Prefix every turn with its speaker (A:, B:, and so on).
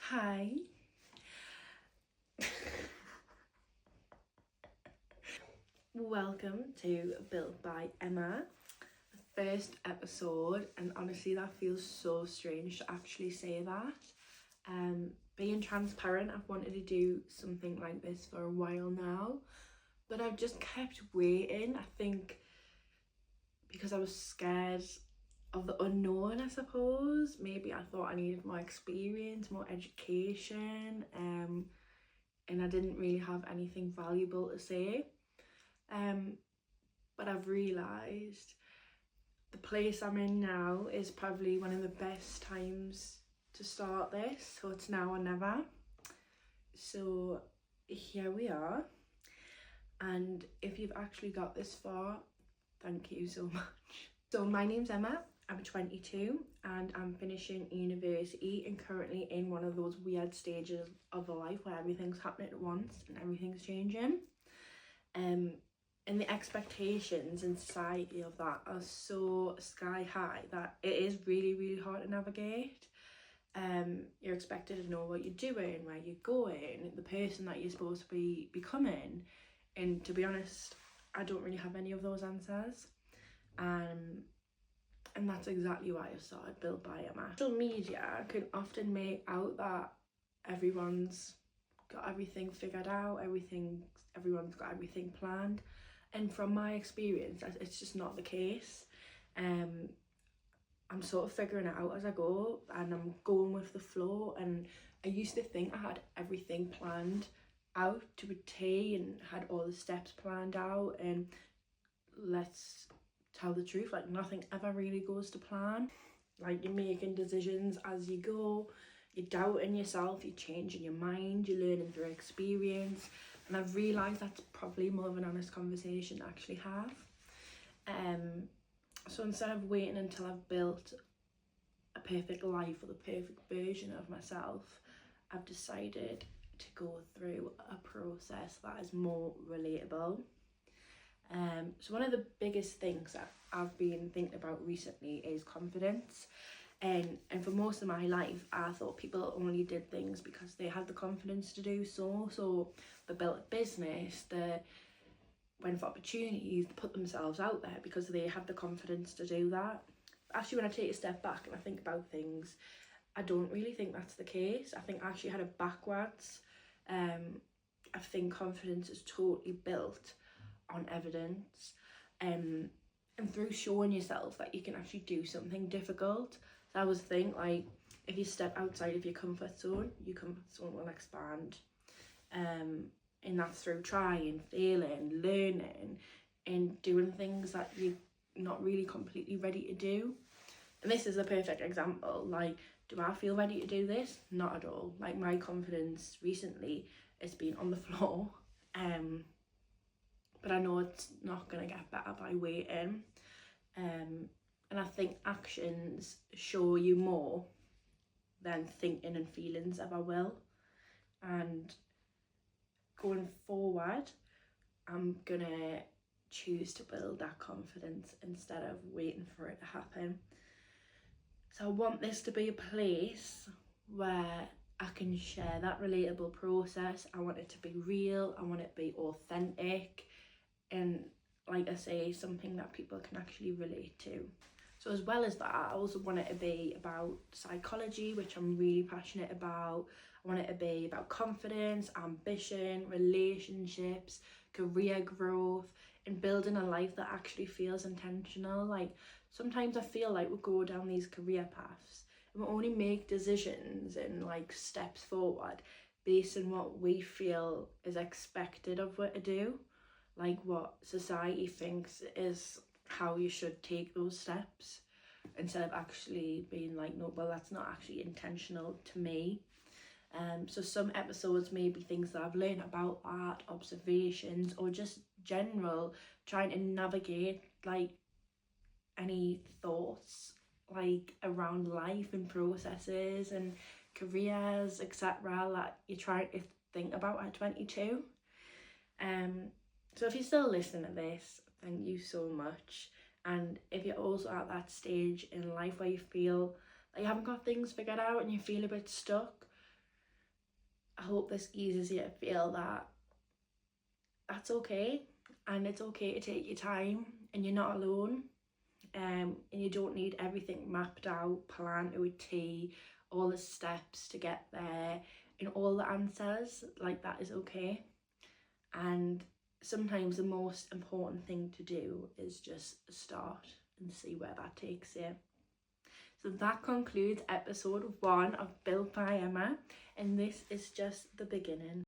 A: Hi. Welcome to Built by Emma, the first episode, and honestly that feels so strange to actually say that. Being transparent, I've wanted to do something like this for a while now, but I've just kept waiting. I think because I was scared of the unknown, I suppose. Maybe I thought I needed more experience, more education, and I didn't really have anything valuable to say. But I've realised the place I'm in now is probably one of the best times to start this, so it's now or never. So here we are, and if you've actually got this far, thank you so much. So my name's Emma, I'm 22 and I'm finishing university and currently in one of those weird stages of life where everything's happening at once and everything's changing. And the expectations in society of that are so sky high that it is really hard to navigate. You're expected to know what you're doing, where you're going, the person that you're supposed to be becoming, and to be honest, I don't really have any of those answers. And that's exactly why I started Built by Emma. Social media can often make out that everyone's got everything figured out, everyone's got everything planned, and from my experience it's just not the case. I'm sort of figuring it out as I go and I'm going with the flow, and I used to think I had everything planned out to a T and had all the steps planned out, and let's tell the truth, like nothing ever really goes to plan. Like you're making decisions as you go, you're doubting yourself, you're changing your mind, you're learning through experience, and I've realised that's probably more of an honest conversation to actually have. So instead of waiting until I've built a perfect life or the perfect version of myself, I've decided to go through a process that is more relatable. So one of the biggest things that I've been thinking about recently is confidence. And for most of my life, I thought people only did things because they had the confidence to do so. So they built a business, they went for opportunities, put themselves out there because they had the confidence to do that. Actually, when I take a step back and I think about things, I don't really think that's the case. I think I actually had it backwards. I think confidence is totally built on evidence, and through showing yourself that you can actually do something difficult. So I always think, like, if you step outside of your comfort zone will expand, and that's through trying, failing, learning, and doing things that you're not really completely ready to do. And this is a perfect example. Like, do I feel ready to do this? Not at all. Like, my confidence recently has been on the floor, but I know it's not going to get better by waiting. And I think actions show you more than thinking and feelings ever will. And going forward, I'm going to choose to build that confidence instead of waiting for it to happen. So I want this to be a place where I can share that relatable process. I want it to be real, I want it to be authentic, and like I say, something that people can actually relate to. So as well as that, I also want it to be about psychology, which I'm really passionate about. I want it to be about confidence, ambition, relationships, career growth, and building a life that actually feels intentional. Like, sometimes I feel like we go down these career paths and we only make decisions and like steps forward based on what we feel is expected of what to do, like what society thinks is how you should take those steps, instead of actually being like, no, well, that's not actually intentional to me. So some episodes may be things that I've learned about art, observations, or just general trying to navigate like any thoughts like around life and processes and careers, etc., that you're trying to think about at 22. So if you're still listening to this, thank you so much. And if you're also at that stage in life where you feel like you haven't got things figured out and you feel a bit stuck, I hope this eases you to feel that that's okay, and it's okay to take your time, and you're not alone, and you don't need everything mapped out, planned to a T, all the steps to get there, and all the answers. Like, that is okay. And sometimes the most important thing to do is just start and see where that takes you. So that concludes episode 1 of Built by Emma, and this is just the beginning.